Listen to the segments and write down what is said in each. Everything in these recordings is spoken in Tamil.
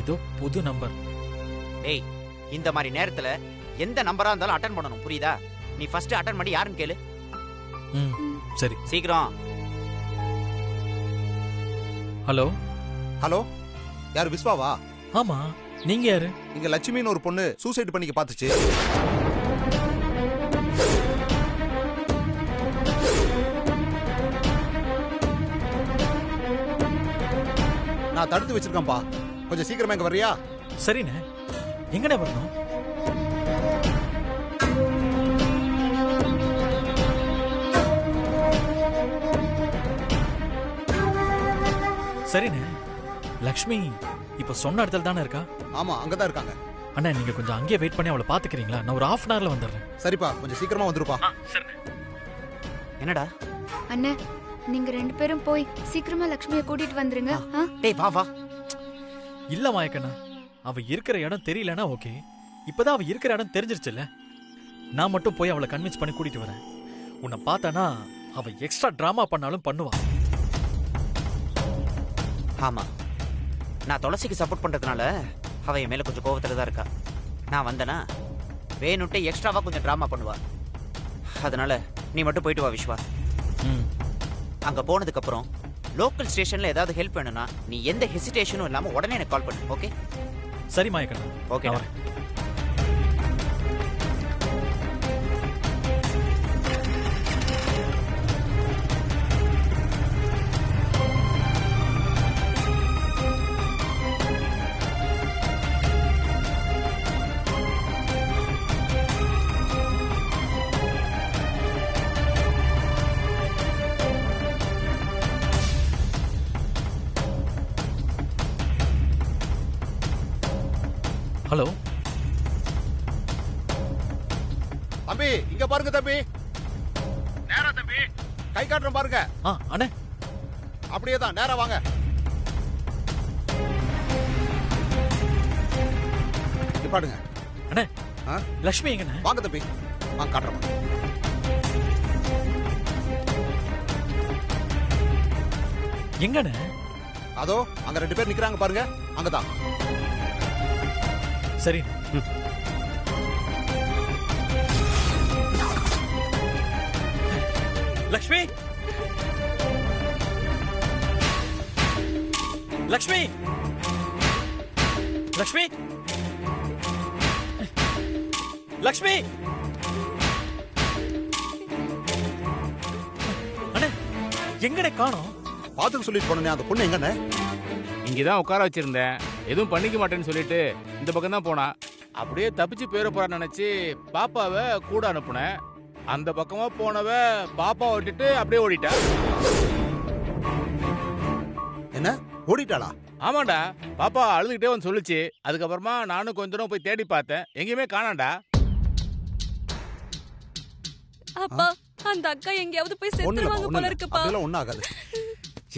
ஏதோ புது நம்பர். டேய், இந்த மாதிரி நேரத்துல எந்த நம்பரா இருந்தாலும் அட்டன் பண்ணணும், புரியுதா? நீ ஃபர்ஸ்ட் அட்டன் பண்ணி யாருன்னு கேளு. ம் சரி. சீக்கிரம். ஹலோ. ஹலோ, யார்? விஸ்வாவா? ஆமா, நீங்க யாரு? இங்க லட்சுமின்னு ஒரு பொண்ணு சூசைட் பண்ணிக்க பாத்துச்சு. நான் தடுத்து வச்சிருக்கேன்பா, கொஞ்சம் சீக்கிரமா இங்க வர்றியா? சரிண்ணே, எங்கண்ணே வரணும்? சரிண்ணே. லக்ஷ்மி இப்ப சொன்ன இடத்துல தானே இருக்கா? ஆமா, அங்கதான் இருக்காங்க. அண்ணா, நீங்க கொஞ்சம் அங்கேயே வெயிட் பண்ணி அவளை பாத்துக்கிறீங்களா? நான் ஒரு half an hourல வந்துடுறேன். சரிப்பா, கொஞ்சம் சீக்கிரமா வந்துருப்பா. என்னடா? அண்ணே, நீங்க 2 பேரும் போய் சீக்கிரமா லக்ஷ்மியை கூட்டிட்டு வந்துருங்க. டேய் வா வா. இல்ல மாயக்கண்ணா, அவ இருக்கிற இடம் தெரியலனா ஓகே. இப்பதான் அவ இருக்கிற இடம் தெரிஞ்சிருச்சுல்ல. நான் மட்டும் போய் அவளை கன்வின்ஸ் பண்ணி கூட்டிட்டு வரேன். உன்னை பார்த்தானா அவ எக்ஸ்ட்ரா டிராமா பண்ணாலும் பண்ணுவா. ஆமா, நான் துளசிக்கு சப்போர்ட் பண்றதுனால அவ என் மேல கொஞ்சம் கோவத்துல தான் இருக்கா. நான் வந்தனா வேணுட்டே எக்ஸ்ட்ராவா கொஞ்சம் டிராமா பண்ணுவா. அதனால நீ மட்டும் போயிட்டு வா விஸ்வா. அங்க போனதுக்கு அப்புறம் லோக்கல் ஸ்டேஷன்ல ஏதாவது ஹெல்ப் வேணும்னா நீ எந்த ஹெசிடேஷனும் இல்லாம உடனே எனக்கு கால் பண்ணு. ஓகே? சரி மாயக்கண்ணா. ஓகே. ஹலோ. தம்பி, இங்க பாருங்க தம்பி. நேரா தம்பி, கை காட்டுறேன் பாருங்க. அண்ணே, அப்படியே தான், நேரா வாங்க. பாடுங்க அண்ணே. லக்ஷ்மி எங்கண்ணே? வாங்க தம்பி, வாங்க காட்டுறேன். எங்கண்ணே? அதோ அங்க 2 பேர் நிக்கிறாங்க பாருங்க, அங்கதான். சரி. லக்ஷ்மி, லக்ஷ்மி, லக்ஷ்மி, லக்ஷ்மி. அண்ணே, எங்கடே காணோம்? பாத்துக்கு சொல்லிட்டு போனே, அந்த பொண்ணு எங்கண்ணே? இங்கதான் உட்கார வச்சிருந்தேன். எதுவும் பண்ணிக்க மாட்டேன்னு சொல்லிட்டு இந்த பக்கம் தான் போனா. அப்படியே தப்பிச்சு போயிட போறான்னு நினைச்சு பாப்பாவை கூட அனுப்புனேன். அந்த பக்கமா போனவ பாப்பாவை விட்டுட்டு அப்படியே ஓடிட்டா. என்ன, ஓடிட்டாளா? ஆமாண்டா, பாப்பா அழுதுகிட்டே வந்து சொல்லுச்சு. அதுக்கப்புறமா நானும் கொஞ்ச தூரம் போய் தேடி பார்த்தேன், எங்கேயுமே காணாண்டா. அப்பா, அந்த அக்கா எங்கேயாவது போய் செத்துருவாங்க போல இருக்குப்பா. அதெல்லாம் ஒண்ணும் ஆகாது.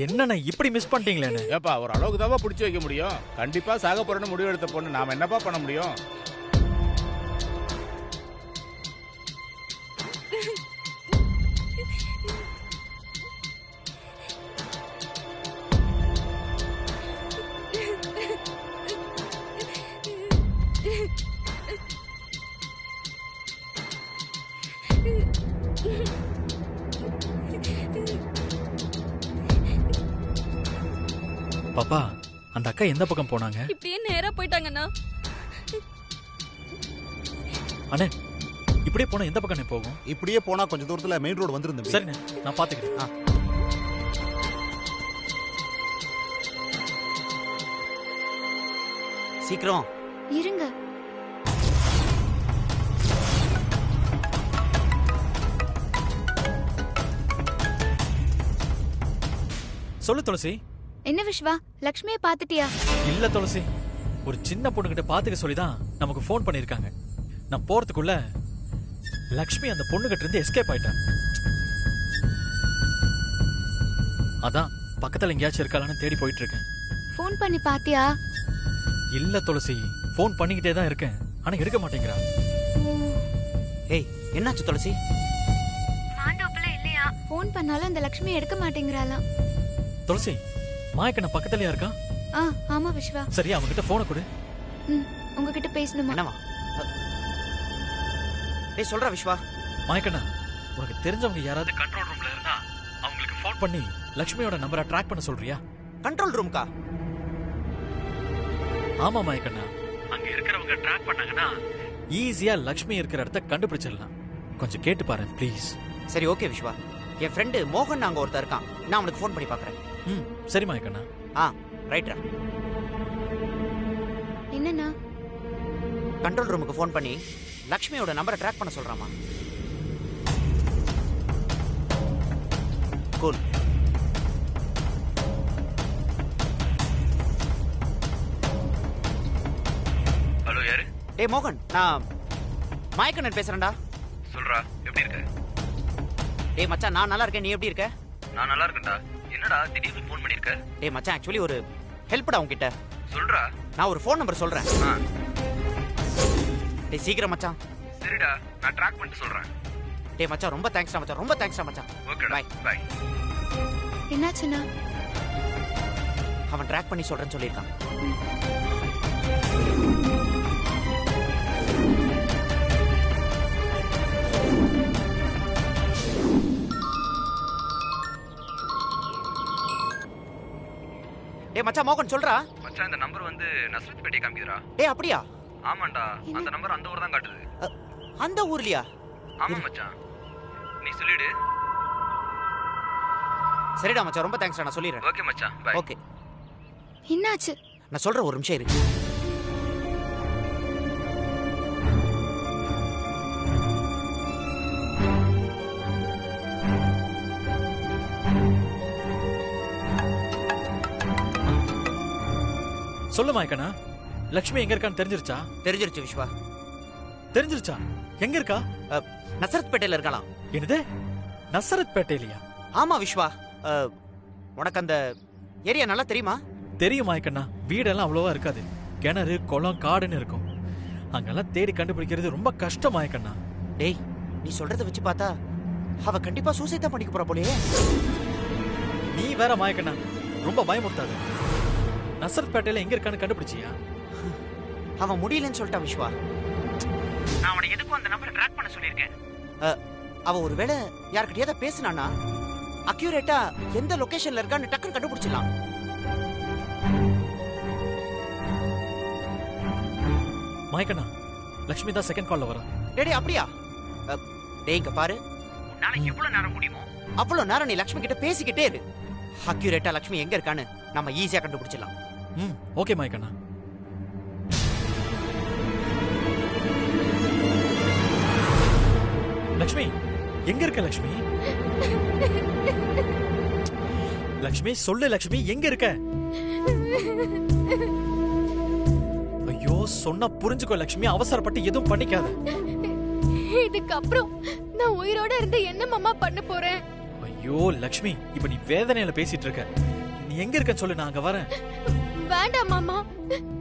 என்னண்ணா இப்படி மிஸ் பண்ணிட்டீங்களே? ஏப்பா, ஒரு அளவுக்கு தான் பிடிச்சி வைக்க முடியும். கண்டிப்பா சாக போறேன்னு முடிவு எடுத்த பொண்ணு நாம என்னப்பா பண்ண முடியும்? பாப்பா, அந்த அக்கா எந்த பக்கம் போனாங்க? இப்படியே நேரா போயிட்டாங்கண்ணா. அண்ணே, இப்படியே போனா எந்த பக்கம் போகும்? இப்படியே போனா கொஞ்சம் தூரத்துல மெயின் ரோடு வந்துரும். சரிண்ணே, நான் பாத்துக்கிறேன். சீக்கிரம் இருங்க. சொல்லு துளசி. என்ன விஸ்வா, லக்ஷ்மியை பாத்துட்டியா? இல்ல துளசி, ஒரு சின்ன பொண்ணுகிட்ட பாத்துக்க சொல்லிதான் நமக்கு போன் பண்ணிருக்காங்க. நான் போறதுக்குள்ள லக்ஷ்மி அந்த பொண்ணுகிட்ட இருந்து எஸ்கேப் ஆயிட்டான். அதான் பக்கத்துல எங்கேயாச்சும் இருக்காளான்னு தேடி போயிட்டு இருக்கேன். போன் பண்ணி பாத்தியா? இல்ல துளசி, போன் பண்ணிக்கிட்டே தான் இருக்கேன், ஆனா எடுக்க மாட்டேங்கிறா. ஏய், என்னாச்சு துளசி? மாண்டோப்புல இல்லையா? போன் பண்ணாலும் அந்த லக்ஷ்மி எடுக்க மாட்டேங்கிறாளாம். துளசி, மாயக்கண்ண பக்கத்துலயா இருக்கா? ஆமா விஸ்வா. சரி அவன்கிட்ட போனை கொடு. உங்ககிட்ட பேசணுமா? என்னவா? டேய் சொல்றா விஸ்வா. மாயக்கண்ணா, உனக்கு தெரிஞ்சவங்க யாராவது கண்ட்ரோல் ரூம்ல இருந்தா அவங்களுக்கு ஃபோன் பண்ணி லக்ஷ்மியோட நம்பரை ட்ராக் பண்ண சொல்றியா? கண்ட்ரோல் ரூம்க்கா? ஆமா மாயக்கண்ணா, அங்க இருக்கிறவங்க ட்ராக் பண்ணாங்கன்னா ஈஸியா லக்ஷ்மி இருக்கிற இடத்த கண்டுபிடிச்சிடலாம். கொஞ்சம் கேட்டு பாரு ப்ளீஸ். சரி ஓகே விஸ்வா. என் ஃப்ரெண்டு மோகன் அங்க ஒருத்தர் இருக்கான், நான் அவனுக்கு ஃபோன் பண்ணி பார்க்கறேன். சரி மாயக்கண்ணா. ரைட்ரா. என்னண்ணா? கண்ட்ரோல் ரூமுக்கு ஃபோன் பண்ணி லக்ஷ்மியோட நம்பரை ட்ராக் பண்ண சொல்றாமா. கூல். ஹலோ யாரு? டேய் மோகன், நான் மாயக்கண்ணன் பேசுறேன்டா. சொல்றா, எப்படி இருக்க? டேய் மச்சான், நான் நல்லா இருக்கேன், நீ எப்படி இருக்க? நான் நல்லா இருக்கேன்டா. என்னடா திடீர்னு ஃபோன் பண்ணிருக்க? டேய் மச்சான், ஆக்சுவலி ஒரு ஹெல்ப்டா உன்கிட்ட. சொல்றா. நான் ஒரு ஃபோன் நம்பர் சொல்றேன். டேய் சீக்கிரம் மச்சான். சரிடா, நான் ட்ராக் பண்ணிட்டு சொல்றேன். டேய் மச்சான், ரொம்ப தேங்க்ஸ்டா மச்சான், ரொம்ப தேங்க்ஸ்டா மச்சான். ஓகேடா, பை. என்னாச்சுண்ணா? அவன் ட்ராக் பண்ணி சொல்றேன்னு சொல்லியிருக்கான். டேய் மச்சான், மோகன் சொல்றா. மச்சான், இந்த நம்பர் வந்து நஸ்ரத் பேட்டை காமிக்குதுடா. டேய் அப்படியா? ஆமாண்டா, அந்த நம்பர் அந்த ஊர் தான் காட்டுது. அந்த ஊர்லயா? ஆமா மச்சான், நீ சொல்லிடு. சரிடா மச்சான், ரொம்ப தேங்க்ஸ்டா, நான் சொல்லிடுறேன். ஓகே மச்சான், பை. ஓகே. என்னாச்சு? நான் சொல்றேன், ஒரு நிமிஷம் இரு. சொல்லு மாயக்கண்ணா, லக்ஷ்மி எங்க இருக்கான்னு தெரிஞ்சிருச்சா? தெரிஞ்சிருச்சு விஸ்வா. தெரிஞ்சிருச்சா? எங்க இருக்கா? நசரத் பேட்டையில இருக்கலாம். என்னது, நசரத் பேட்டையிலயா? ஆமா விஸ்வா. உனக்கு அந்த ஏரியா நல்லா தெரியுமா? தெரியும் மாயக்கண்ணா, வீடெல்லாம் அவ்வளவா இருக்காது. கிணறு, குளம், காடுன்னு இருக்கும். அங்கெல்லாம் தேடி கண்டுபிடிக்கிறது ரொம்ப கஷ்டம் மாயக்கண்ணா. டேய், நீ சொல்றத வச்சு பார்த்தா அவ கண்டிப்பா சூசைட் தான் பண்ணிக்க போறா போலயே. நீ வேற மாயக்கண்ணா, ரொம்ப பயமுறுத்தாது. நசரத் பேட்டையில எங்க இருக்கான்னு கண்டுபிடிச்சியா? அவன் முடியலன்னு சொல்லிட்டான் விஸ்வா. நான் அவனை எதுக்கும் அந்த நம்பரை ட்ராக் பண்ண சொல்லியிருக்கேன். அவ ஒருவேளை யார்கிட்டயாவது பேசினானா அக்யூரேட்டா எந்த லொகேஷன்ல இருக்கான்னு டக்குன்னு கண்டுபிடிச்சிடலாம். மாயக்கண்ணா, லக்ஷ்மி தான் செகண்ட் கால்ல வரா. டேய் அப்படியா? டேய் இங்க பாரு, உன்னால எவ்வளவு நேரம் முடியுமோ அவ்வளவு நேரம் நீ லக்ஷ்மி கிட்ட பேசிக்கிட்டே இரு. அக்யூரேட்டா லக்ஷ்மி எங்க இருக்கான்னு நம்ம ஈஸியா கண்டுபிடிச்சிடலாம். ஓகே மாயக்கண்ணா. லக்ஷ்மி எங்க இருக்க? லக்ஷ்மி, லக்ஷ்மி சொல்லு. லக்ஷ்மி எங்க இருக்க? ஐயோ, சொன்னா புரிஞ்சுக்கோ லக்ஷ்மி, அவசரப்பட்டு எதுவும் பண்ணிக்காத. இதுக்கப்புறம் நான் உயிரோட இருந்து என்ன மாமா பண்ண போறேன்? ஐயோ லக்ஷ்மி, இப்ப நீ வேதனையில பேசிட்டு இருக்க. நீ எங்க இருக்கன்னு சொல்லு, நான் அங்க வரேன். வேண்டாம் மாமா,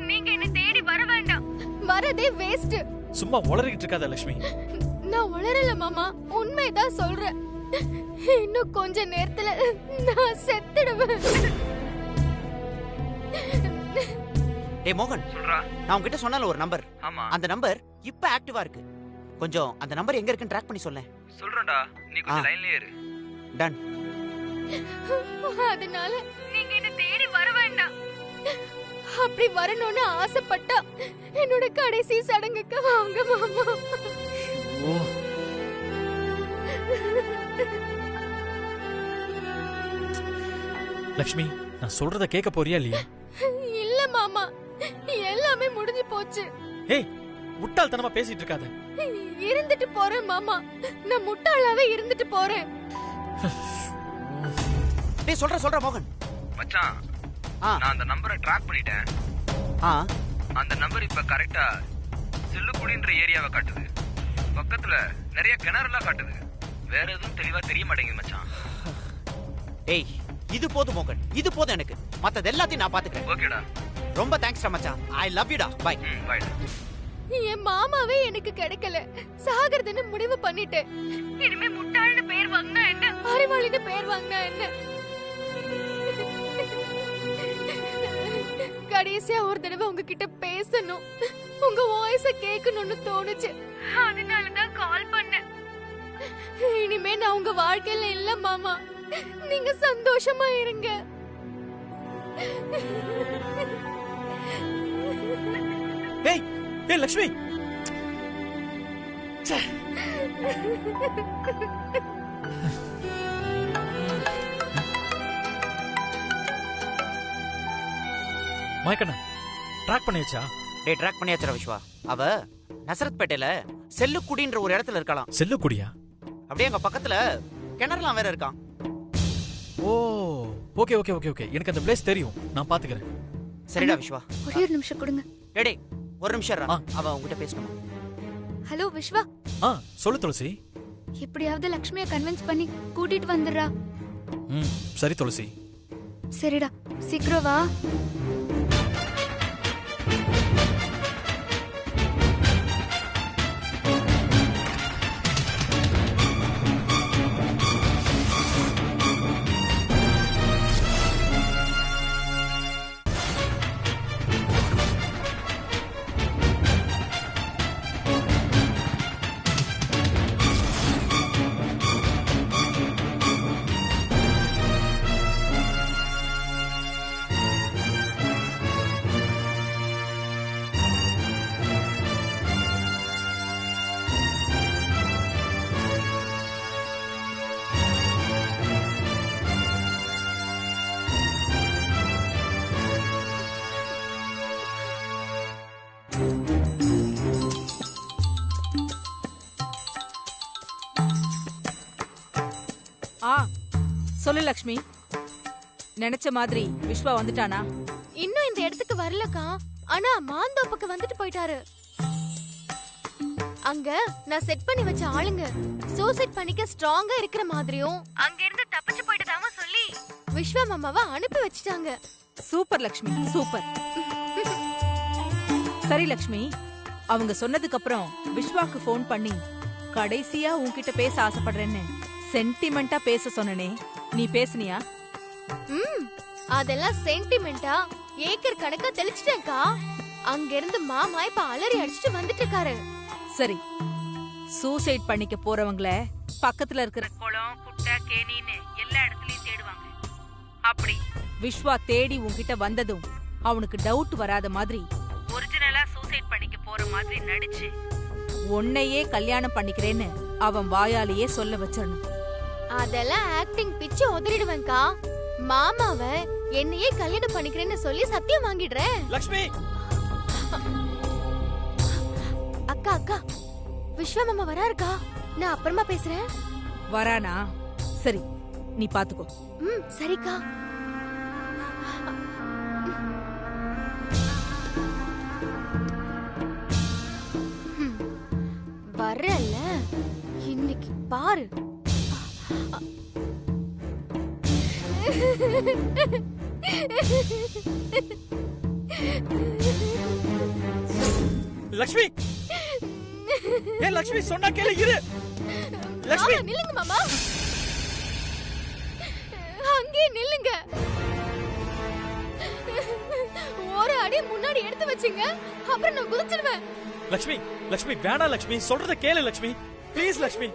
நீங்க என்ன தேடி வர வேண்டாம். வரதே வேஸ்ட். சும்மா உளறிக்கிட்டு இருக்காத லக்ஷ்மி. நான் உளறல மாமா, உண்மைதான் சொல்றேன். இன்னும் கொஞ்ச நேரத்துல நான் செத்துடுவேன். டேய் மோகன், சொல்றா. நான் உன்கிட்ட சொன்னால ஒரு நம்பர். ஆமா. அந்த நம்பர் இப்ப ஆக்டிவா இருக்கு. கொஞ்சம் அந்த நம்பர் எங்க இருக்குன்னு ட்ராக் பண்ணி சொல்லேன். சொல்றேன்டா, நீ கொஞ்சம் லைன்லயே இரு. டன். அதனால நீங்க என்ன தேடி வர வேண்டாம். அப்படி வரணும்னு ஆசைப்பட்டா என்னோட கடைசி சடங்குக்கு வாங்க மாமா. ஓ, லக்ஷ்மி, நான் சொல்றத கேட்க போறியா இல்லையா? இல்ல மாமா, எல்லாமே முடிஞ்சு போச்சு. ஏய், முட்டாள்தனமா பேசிட்டு இருக்காத. இருந்துட்டு போறேன் மாமா, நான் முட்டாளாவே இருந்துட்டு போறேன். டேய் சொல்ற மோகன். மச்சான், நான் அந்த நம்பரை ட்ராக் பண்ணிட்டேன். அந்த நம்பர் இப்ப கரெக்டா சில்லுக்குடின்ற ஏரியாவை காட்டுது. பக்கத்துல நிறைய கிணறுலாம் காட்டுது. வேற எதுவும் தெளிவா தெரிய மாட்டேங்குது மச்சான். டேய், இது போதும் மோகன், இது போதும் எனக்கு. மத்தது எல்லாத்தையும் நான் பாத்துக்கிறேன். ஓகேடா, ரொம்ப தேங்க்ஸ்டா மச்சான். ஐ லவ் யூ டா. பை. பை. என் மாமாவே எனக்கு கிடைக்கல, சாகிறதுன்னு முடிவு பண்ணிட்டேன். இனிமே முட்டாள்னு பேர் வாங்கினா என்ன, அறிவாளின்னு பேர் வாங்கினா என்ன? கடைசியா ஒரு தடவை உங்ககிட்ட பேசணும், உங்க வாய்ஸ கேட்கணும்னு தோணுச்சு. அதனாலதான் கால் பண்ணேன். இனிமே நான் உங்க வாழ்க்கையில இல்ல மாமா. நீங்க சந்தோஷமா இருங்க. ஏய் ஏய் லக்ஷ்மி, ச்சே. மாயக்கண்ணா ட்ராக் பண்ணியாச்சா? டேய் ட்ராக் பண்ணியாச்சுடா விஸ்வா. அவ நசரத்பேட்டையில செல்லுக்குடின்ற ஒரு இடத்துல இருக்கலாம். செல்லுக்குடியா? அப்படியே அங்க பக்கத்துல கிணறுலாம் வேற இருக்கான். ஓ ஓகே ஓகே ஓகே ஓகே, எனக்கு அந்த பிளேஸ் தெரியும், நான் பாத்துக்கிறேன். சரிடா விஸ்வா. ஒரே ஒரு நிமிஷம் கொடுங்க. டேய் ஒரு நிமிஷம் இருடா. அவ உன்கிட்ட பேசணும். ஹலோ விஸ்வா, சொல்லு துளசி. எப்படியாவது லக்ஷ்மியை கன்வின்ஸ் பண்ணி கூட்டிட்டு வந்துடுறா. சரி துளசி. சரிடா, சீக்கிரம் வா. சொல்லு லக்ஷ்மி, நினைச்ச மாதிரி விஸ்வா வந்துட்டானா? இன்னும் இந்த இடத்துக்கு வரலக்கா. ஆனா மாந்தோப்புக்கு வந்துட்டு போயிட்டாரு. அங்க நான் செட் பண்ணி வச்ச ஆளுங்க சூசைட் பண்ணிக்க ஸ்ட்ராங்கா இருக்கிற மாதிரியும் அங்க இருந்து தப்பிச்சு போயிட்டதாம சொல்லி விஸ்வா மாமாவை அனுப்பி வச்சிட்டாங்க. Super Lakshmi, super. சரி லக்ஷ்மி, அவங்க சொன்னதுக்கு அப்புறம் விஸ்வாக்கு ஃபோன் பண்ணி கடைசியா உன்கிட்ட பேச ஆசைப்படுறேன்னு சென்டிமெண்டா பேச சொன்னனே, நீ பேசுனியா? அதெல்லாம் சென்டிமெண்டா ஏக்கர் கணக்கா தெளிச்சிட்டேன்க்கா. அங்க இருந்து மாமா இப்ப அலறி அடிச்சுட்டு வந்துட்டு இருக்காரு. சரி, சூசைட் பண்ணிக்க போறவங்கள பக்கத்துல இருக்கிற குளம், குட்டை, கேணின்னு எல்லா இடத்துலயும் தேடுவாங்க. அப்படி விஸ்வா தேடி உன்கிட்ட வந்ததும் அவனுக்கு டவுட் வராத மாதிரி ஒரிஜினலா சூசைட் பண்ணிக்க போற மாதிரி நடிச்சு உன்னையே கல்யாணம் பண்ணிக்கிறேன்னு அவன் வாயாலேயே சொல்ல வச்சிடணும். அதெல்லாம் ஆக்டிங் பிச்சு உதறிடுவேன்க்கா. மாமாவ என்னையே கல்யாணம் பண்ணிக்கிறேன்னு சொல்லி சத்தியம் வாங்கிடுறேன். லக்ஷ்மி, அக்கா அக்கா, விஸ்வா மாமா வராருக்கா. நான் அப்புறமா பேசுறேன். வரானா? சரி, நீ பாத்துக்கோ. சரிக்கா. வரல இன்னைக்கு பாரு. லக்ஷ்மி, ஏ லக்ஷ்மி, சொன்னா கேளு, இரு. லக்ஷ்மி நில்லுங்க மாமா, அங்கே நில்லுங்க. ஒரு அடி முன்னாடி எடுத்து வச்சீங்க, அப்புறம் நான் குதிச்சிடுவேன். லக்ஷ்மி, லக்ஷ்மி வேணா லக்ஷ்மி, சொல்றத கேளு லக்ஷ்மி, ப்ளீஸ் லக்ஷ்மி.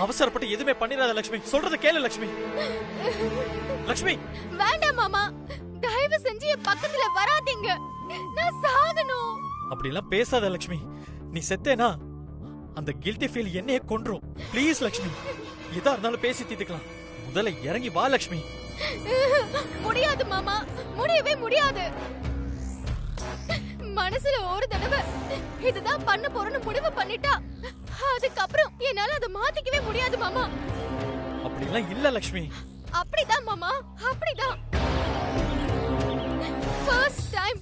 அவசரப்பட்டு எதுவுமே பண்ணிராத லக்ஷ்மி, சொல்றத கேளு லக்ஷ்மி. லக்ஷ்மி வேண்டாம் மாமா, தயவு செஞ்சு என் பக்கத்துல வராதீங்க. நான் சாகணும். அப்படி எல்லாம் பேசாத லக்ஷ்மி. நீ செத்தேனா அந்த கில்ட்டி ஃபீல் என்னையே கொன்றும். ப்ளீஸ் லக்ஷ்மி, எதா இருந்தாலும் பேசி தீர்த்துக்கலாம். முதல்ல இறங்கி வா லக்ஷ்மி. முடியாது மாமா, முடியவே முடியாது. மனசுல ஒரு தடவை இதுதான் பண்ண போறேன்னு முடிவு பண்ணிட்டா அதுக்கப்புறம் என்னால அதை மாத்திக்கவே முடியாது மாமா. அப்படிலாம் இல்ல லக்ஷ்மி. அப்படிதான் மாமா, அப்படிதான். ஃபர்ஸ்ட் டைம்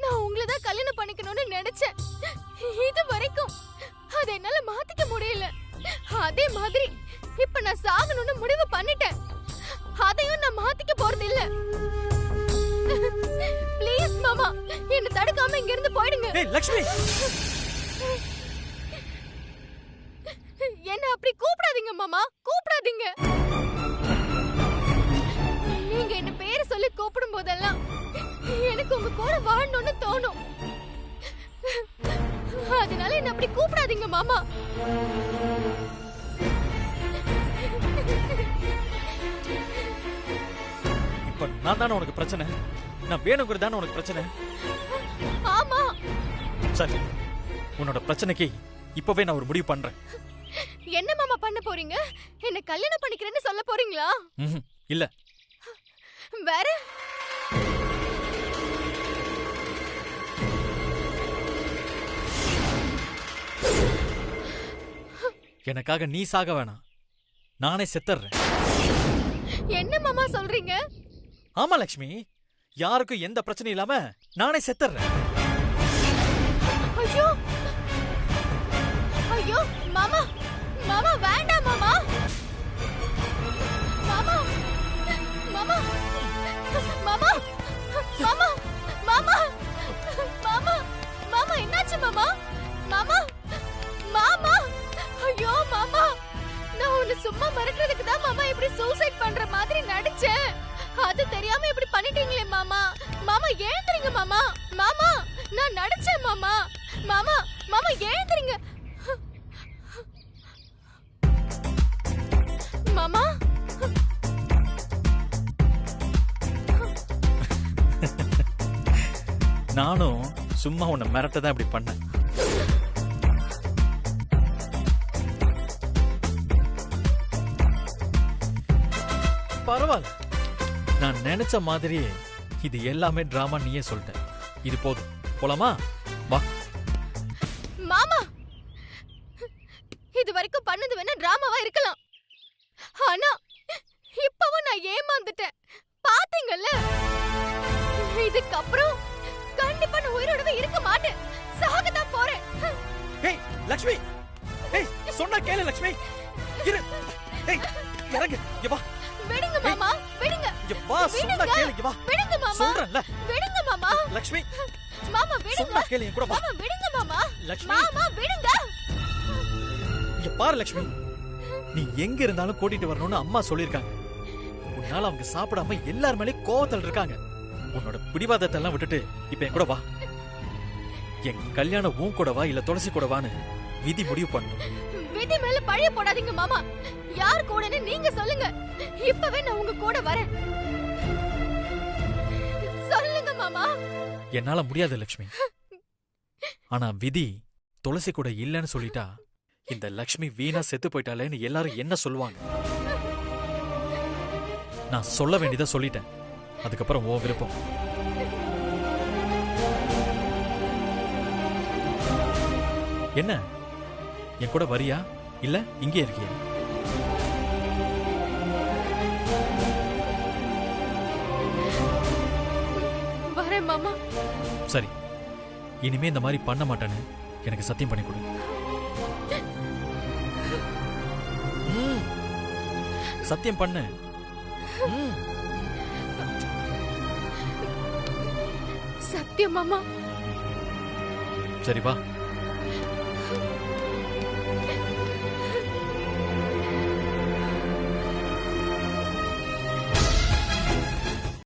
நான் உங்களை தான் கல்யாணம் பண்ணிக்கணும்னு நினைச்சேன். இது வரைக்கும் அதை என்னால மாத்திக்க முடியல. அதே மாதிரி இப்ப நான் சாகணும்னு முடிவு பண்ணிட்டேன். அதையும் நான் மாத்திக்க போறது இல்ல. ப்ளீஸ் மாமா, என்ன தடுக்காம இங்க இருந்து போயிடுங்க. ஏய் லக்ஷ்மி, என்ன அப்படி கூப்பிடாதீங்க மாமா, கூப்பிடாதீங்க. நீங்க என்ன பேரை சொல்லி கூப்பிடும் போதெல்லாம் எனக்கு உங்க கூட வாழணும்னு தோணும். அதனால என்ன அப்படி கூப்பிடாதீங்க மாமா. இப்ப நான் தானே உனக்கு பிரச்சனை? நான் வேணுங்கிறது தானே உனக்கு பிரச்சனை? ஆமா. சரி, உன்னோட பிரச்சனைக்கு இப்பவே நான் ஒரு முடிவு பண்றேன். என்ன மாமா பண்ண போறீங்க? என்ன கல்யாணம் பண்ணிக்கிறேன்னு சொல்ல போறீங்களா? இல்ல. வேற? எனக்காக நீ சாக வேணாம், நானே செத்துறேன். என்ன மாமா சொல்றீங்க? ஆமா லட்சுமி, யாருக்கும் எந்த பிரச்சனையும் இல்லாம நானே செத்துறேன். ஐயோ ஐயோ மாமா, மாமா வேண்டாம் மாமா. மாமா மாமா மாமா மாமா மாமா மாமா மாமா என்னாச்சு மாமா? மாமா மாமா ஐயோ மாமா, நான் உன்னை சும்மா மறக்கிறதுக்கு தான் மாமா இப்படி சூசைட் பண்ற மாதிரி நடிச்சேன். அது தெரியாம இப்படி பண்ணிட்டீங்களே மாமா. மாமா எழுந்திரீங்க மாமா. மாமா நான் நடிச்சேன் மாமா. மாமா மாமா எழுந்திரீங்க மாமா. நானும் சும்மா உன்னை மிரட்ட தான் இப்படி பண்ணேன். பரவாயில்ல, நான் நினைச்ச மாதிரியே இது எல்லாமே டிராமா நீயே சொல்லிட்ட. இது போதும், போலாமா? வா. மாமா இது வரைக்கும் பண்ணது வேணா டிராமாவா இருக்கலாம், ஆனா இப்பவும் நான் ஏமாந்துட்டேன். பாத்தீங்கல்ல, இதுக்கப்புறம் கண்டிப்பா நான் உயிரோடவே இருக்க மாட்டேன். சாகதான் போறேன். ஏய் லட்சுமி, ஏய் சொன்னா கேளு லட்சுமி. இரு. ஏய் இறங்கு, இங்க வா. விடுங்க மாமா, விடுங்க. இங்க வா, சொன்னா கேளு, இங்க வா. விடுங்க மாமா. சொல்றேன்ல. விடுங்க மாமா. லட்சுமி, மாமா விடுங்க. சொன்னா கேளு, என் கூட வா. மாமா விடுங்க மாமா. லட்சுமி, மாமா விடுங்க. இங்க பாரு லட்சுமி, நீ எங்க இருந்தாலும் கூட்டிட்டு வரணும்னு அம்மா சொல்லிருக்காங்க. உன்னால அவங்க சாப்பிடாம எல்லார் மேலயும் கோவத்தில் இருக்காங்க. உன்னோட பிடிவாதத்தை எல்லாம் விட்டுட்டு இப்ப என் கூட வா. என் கல்யாணம் உன் கூட வா இல்ல துளசி கூட வான்னு விதி முடிவு பண்ணும். விதி மேல பழைய போடாதீங்க மாமா. யார் கூடன்னு நீங்க சொல்லுங்க. இப்பவே நான் உங்க கூட வரேன். சொல்லுங்க மாமா. என்னால முடியாது லட்சுமி. ஆனா விதி துளசி கூட இல்லன்னு சொல்லிட்டா இந்த லட்சுமி வீணா செத்து போயிட்டாலேன்னு எல்லாரும் என்ன சொல்லுவாங்க? நான் சொல்ல வேண்டியதை சொல்லிட்டேன். அதுக்கப்புறம் உன் விருப்பம். என்ன, என் கூட வரியா இல்ல இங்கே இருக்கியா? வரேன் மாமா. சரி, இனிமே இந்த மாதிரி பண்ண மாட்டேன்னு எனக்கு சத்தியம் பண்ணி கொடு. சத்தியம் பண்ணு. சத்தியம் மாமா. சரி வா.